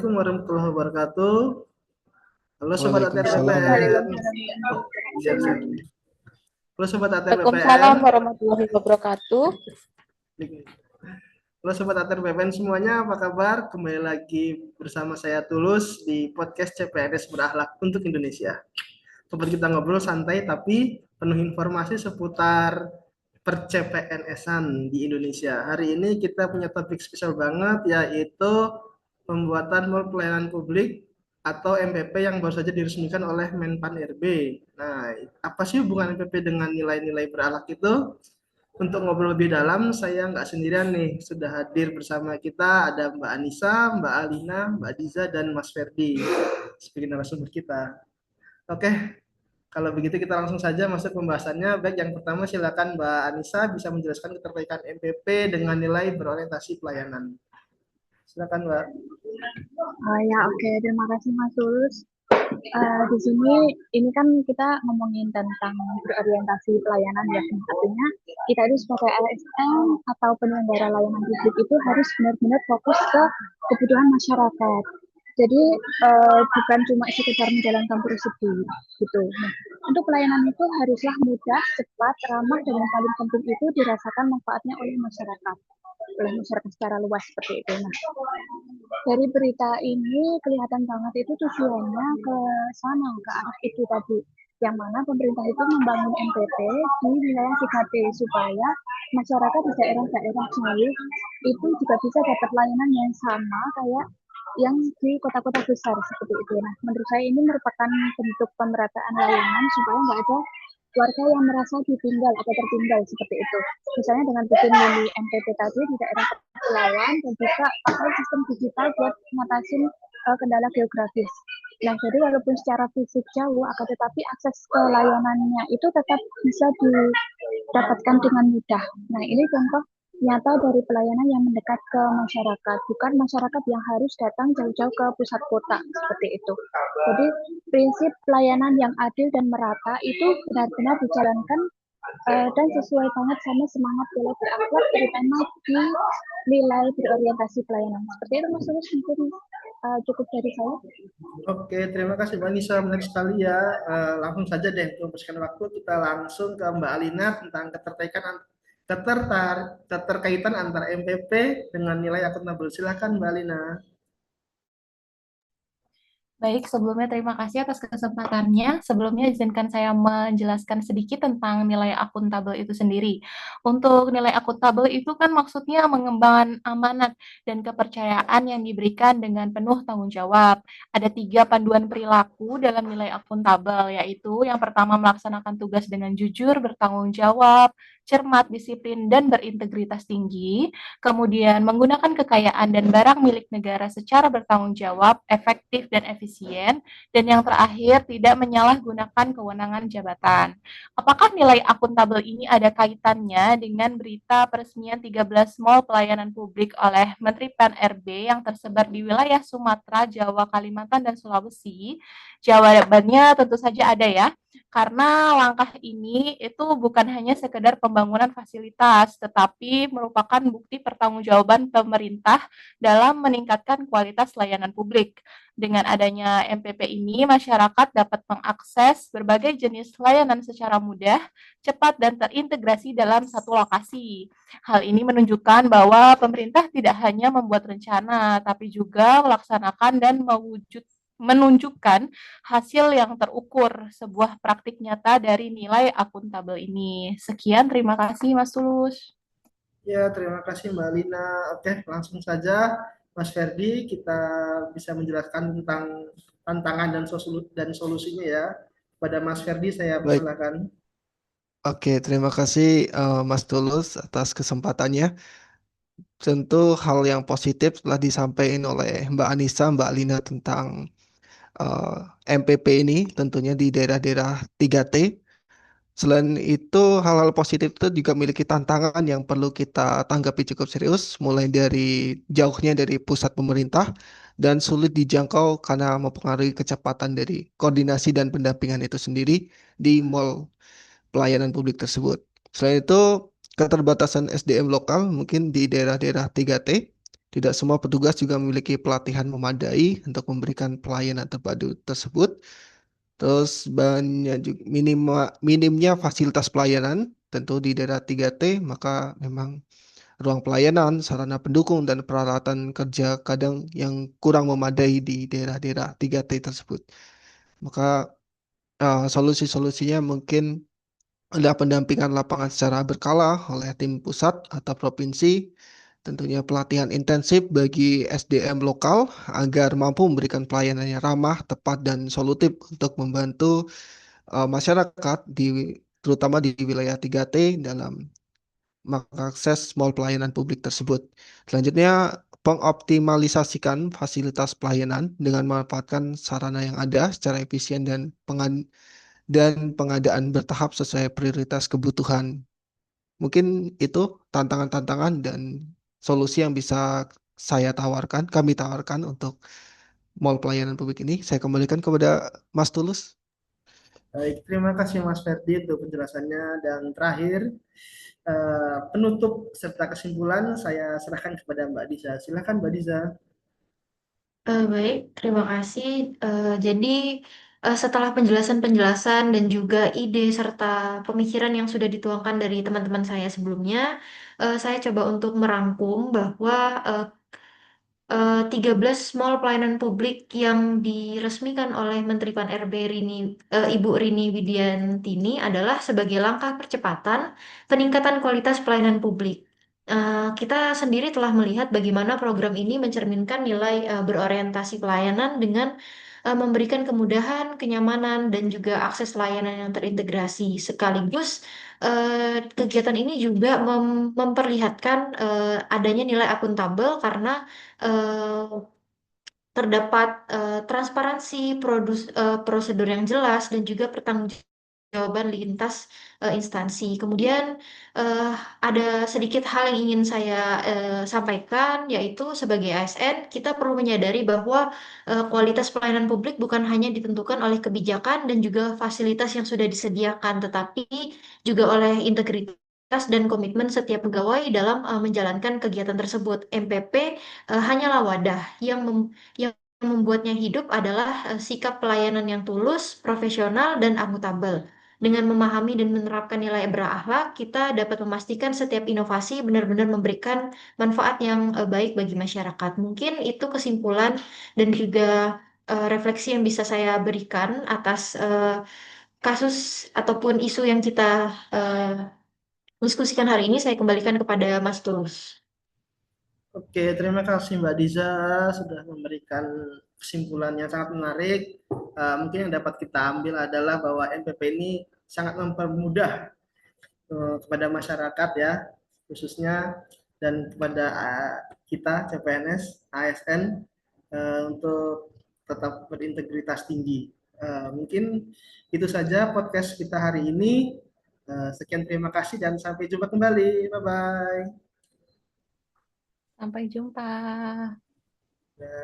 Assalamualaikum warahmatullahi wabarakatuh. Halo Sobat ATR Waalaikumsalam PPN. warahmatullahi Oh, siap. Halo Sobat ATR Waalaikumsalam PPN. warahmatullahi wabarakatuh. Halo Sobat ATR PPN semuanya, apa kabar? Kembali lagi bersama saya Tulus di podcast CPNS Berakhlak untuk Indonesia. Tempat kita ngobrol santai tapi penuh informasi seputar per-CPNS-an di Indonesia. Hari ini kita punya topik spesial banget, yaitu pembuatan mall pelayanan publik atau MPP yang baru saja diresmikan oleh Menpan RB. Nah, apa sih hubungan MPP dengan nilai-nilai berakhlak itu? Untuk ngobrol lebih dalam, saya nggak sendirian nih. Sudah hadir bersama kita ada Mbak Anissa, Mbak Alina, Mbak Diza, dan Mas Ferdi sebagai narasumber kita. Oke, kalau begitu kita langsung saja masuk pembahasannya. Baik, yang pertama silakan Mbak Anissa bisa menjelaskan keterkaitan MPP dengan nilai berorientasi pelayanan. Silakan Mbak. Oke. Terima kasih Mas Tulus. Di sini ini kan kita ngomongin tentang berorientasi pelayanan ya. Artinya kita itu sebagai ASN atau penyelenggara layanan publik itu harus benar-benar fokus ke kebutuhan masyarakat. Jadi bukan cuma sekedar menjalankan prosedur gitu. Nah, untuk pelayanan itu haruslah mudah, cepat, ramah, dan yang paling penting itu dirasakan manfaatnya oleh masyarakat secara luas seperti itu. Nah, dari berita ini kelihatan banget itu tujuannya ke sana, ke arah itu tadi. Yang mana pemerintah itu membangun MPP di wilayah 3T supaya masyarakat di daerah-daerah jauh itu juga bisa dapat layanan yang sama kayak yang di kota-kota besar seperti itu. Nah, menurut saya ini merupakan bentuk pemerataan layanan supaya nggak ada warga yang merasa ditinggal atau tertinggal seperti itu. Misalnya dengan bikin mini MPP tadi di daerah kepulauan dan bisa pakai sistem digital buat ngatasin kendala geografis. Nah, jadi walaupun secara fisik jauh, akan tetapi akses ke layanannya itu tetap bisa didapatkan dengan mudah. Nah, ini contoh nyata dari pelayanan yang mendekat ke masyarakat, bukan masyarakat yang harus datang jauh-jauh ke pusat kota, seperti itu. Jadi, prinsip pelayanan yang adil dan merata itu benar-benar dijalankan dan sesuai banget sama semangat nilai berakhlak, terutama di nilai berorientasi pelayanan. Seperti itu Mas Tulus, mungkin cukup dari saya. Oke, terima kasih Mbak Nisa, menarik sekali ya. Langsung saja deh, untuk mempersingkat waktu, kita langsung ke Mbak Alina tentang keterkaitan antara MPP dengan nilai akuntabel. Silakan Mbak Alina. Baik, sebelumnya terima kasih atas kesempatannya. Sebelumnya izinkan saya menjelaskan sedikit tentang nilai akuntabel itu sendiri. Untuk nilai akuntabel itu kan maksudnya mengembangkan amanat dan kepercayaan yang diberikan dengan penuh tanggung jawab. Ada 3 panduan perilaku dalam nilai akuntabel, yaitu yang pertama melaksanakan tugas dengan jujur, bertanggung jawab, cermat, disiplin, dan berintegritas tinggi. Kemudian menggunakan kekayaan dan barang milik negara secara bertanggung jawab, efektif, dan efisien. Dan yang terakhir, tidak menyalahgunakan kewenangan jabatan. Apakah nilai akuntabel ini ada kaitannya dengan berita peresmian 13 mall pelayanan publik oleh Menteri PAN-RB yang tersebar di wilayah Sumatera, Jawa, Kalimantan, dan Sulawesi? Jawabannya tentu saja ada ya. Karena langkah ini itu bukan hanya sekedar pembangunan fasilitas, tetapi merupakan bukti pertanggungjawaban pemerintah dalam meningkatkan kualitas layanan publik. Dengan adanya MPP ini, masyarakat dapat mengakses berbagai jenis layanan secara mudah, cepat, dan terintegrasi dalam satu lokasi. Hal ini menunjukkan bahwa pemerintah tidak hanya membuat rencana, tapi juga melaksanakan dan menunjukkan hasil yang terukur, sebuah praktik nyata dari nilai akuntabel ini. Sekian, terima kasih Mas Tulus. Ya, terima kasih Mbak Lina. Oke, langsung saja Mas Ferdi, kita bisa menjelaskan tentang tantangan dan solusinya ya. Pada Mas Ferdi saya Baik, persilakan. oke, terima kasih Mas Tulus atas kesempatannya. Tentu hal yang positif telah disampaikan oleh Mbak Anissa, Mbak Lina tentang eh, MPP ini tentunya di daerah-daerah 3T. Selain itu, hal-hal positif itu juga memiliki tantangan yang perlu kita tanggapi cukup serius, mulai dari jauhnya dari pusat pemerintah dan sulit dijangkau karena mempengaruhi kecepatan dari koordinasi dan pendampingan itu sendiri di mall pelayanan publik tersebut. Selain itu, keterbatasan SDM lokal mungkin di daerah-daerah 3T Tidak semua petugas juga memiliki pelatihan memadai untuk memberikan pelayanan terpadu tersebut. Terus minimnya fasilitas pelayanan tentu di daerah 3T, maka memang ruang pelayanan, sarana pendukung, dan peralatan kerja kadang yang kurang memadai di daerah-daerah 3T tersebut. Maka solusi-solusinya mungkin ada pendampingan lapangan secara berkala oleh tim pusat atau provinsi, tentunya pelatihan intensif bagi SDM lokal agar mampu memberikan pelayanan yang ramah, tepat, dan solutif untuk membantu masyarakat terutama di wilayah 3T dalam mengakses mall pelayanan publik tersebut. Selanjutnya, pengoptimalisasikan fasilitas pelayanan dengan memanfaatkan sarana yang ada secara efisien dan pengadaan bertahap sesuai prioritas kebutuhan. Mungkin itu tantangan-tantangan dan solusi yang bisa kami tawarkan untuk mall pelayanan publik ini. Saya kembalikan kepada Mas Tulus. Baik, terima kasih Mas Ferdi untuk penjelasannya. Dan terakhir, penutup serta kesimpulan saya serahkan kepada Mbak Diza. Silakan Mbak Diza. Baik, terima kasih. Jadi setelah penjelasan-penjelasan dan juga ide serta pemikiran yang sudah dituangkan dari teman-teman saya sebelumnya, saya coba untuk merangkum bahwa 13 mall pelayanan publik yang diresmikan oleh Menteri Pan-RB Ibu Rini Widiantini adalah sebagai langkah percepatan peningkatan kualitas pelayanan publik. Kita sendiri telah melihat bagaimana program ini mencerminkan nilai berorientasi pelayanan dengan memberikan kemudahan, kenyamanan, dan juga akses layanan yang terintegrasi. Sekaligus kegiatan ini juga memperlihatkan adanya nilai akuntabel karena eh, terdapat transparansi prosedur yang jelas dan juga pertanggungjawaban lintas instansi. Kemudian eh, ada sedikit hal yang ingin saya sampaikan, yaitu sebagai ASN kita perlu menyadari bahwa kualitas pelayanan publik bukan hanya ditentukan oleh kebijakan dan juga fasilitas yang sudah disediakan, tetapi juga oleh integritas dan komitmen setiap pegawai dalam menjalankan kegiatan tersebut. MPP hanyalah wadah yang membuatnya hidup adalah sikap pelayanan yang tulus, profesional, dan akuntabel. Dengan memahami dan menerapkan nilai berakhlak, kita dapat memastikan setiap inovasi benar-benar memberikan manfaat yang baik bagi masyarakat. Mungkin itu kesimpulan dan juga refleksi yang bisa saya berikan atas kasus ataupun isu yang kita eh, diskusikan hari ini. Saya kembalikan kepada Mas Tulus. Oke, terima kasih Mbak Diza sudah memberikan kesimpulan yang sangat menarik. Mungkin yang dapat kita ambil adalah bahwa MPP ini sangat mempermudah kepada masyarakat ya, khususnya dan kepada kita CPNS, ASN untuk tetap berintegritas tinggi. Mungkin itu saja podcast kita hari ini. Sekian terima kasih dan sampai jumpa kembali. Bye bye. Sampai jumpa. Ya.